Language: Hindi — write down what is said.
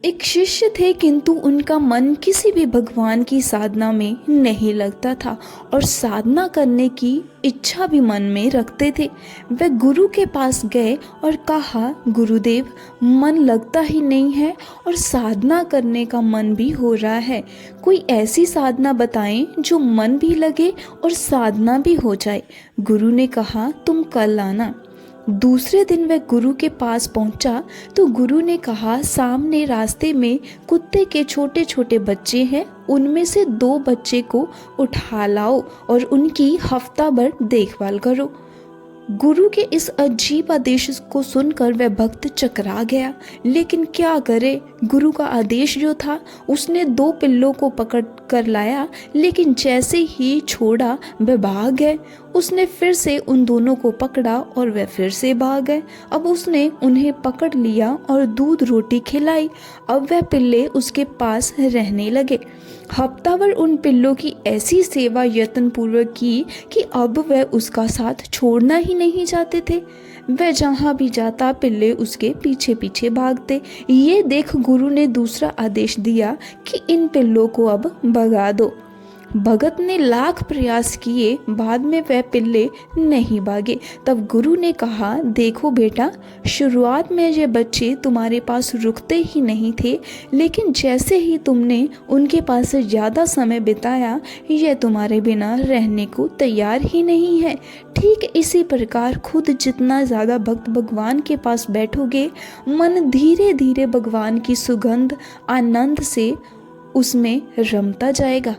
एक शिष्य थे, किंतु उनका मन किसी भी भगवान की साधना में नहीं लगता था और साधना करने की इच्छा भी मन में रखते थे। वे गुरु के पास गए और कहा, गुरुदेव, मन लगता ही नहीं है और साधना करने का मन भी हो रहा है। कोई ऐसी साधना बताएं जो मन भी लगे और साधना भी हो जाए। गुरु ने कहा, तुम कल आना। दूसरे दिन वह गुरु के पास पहुंचा तो गुरु ने कहा, सामने रास्ते में कुत्ते के छोटे छोटे बच्चे हैं, उनमें से 2 बच्चे को उठा लाओ और उनकी हफ्ता भर देखभाल करो। गुरु के इस अजीब आदेश को सुनकर वह भक्त चकरा गया, लेकिन क्या करे। गुरु का आदेश जो था, उसने 2 पिल्लों को पकड़ कर लाया, लेकिन जैसे ही छोड़ा वह भाग गए। उसने फिर से उन दोनों को पकड़ा और वह फिर से भाग गए। अब उसने उन्हें पकड़ लिया और दूध रोटी खिलाई। अब वह पिल्ले उसके पास रहने लगे। हफ्ता भर उन पिल्लों की ऐसी सेवा यत्नपूर्वक की कि अब वह उसका साथ छोड़ना ही नहीं चाहते थे। वह जहाँ भी जाता पिल्ले उसके पीछे पीछे भागते। ये देख गुरु ने दूसरा आदेश दिया कि इन पिल्लों को अब भगा दो। भगत ने लाख प्रयास किए, बाद में वह पिल्ले नहीं भागे। तब गुरु ने कहा, देखो बेटा, शुरुआत में ये बच्चे तुम्हारे पास रुकते ही नहीं थे, लेकिन जैसे ही तुमने उनके पास ज़्यादा समय बिताया, ये तुम्हारे बिना रहने को तैयार ही नहीं है। ठीक इसी प्रकार खुद जितना ज़्यादा भक्त भगवान के पास बैठोगे, मन धीरे धीरे भगवान की सुगंध आनंद से उसमें रमता जाएगा।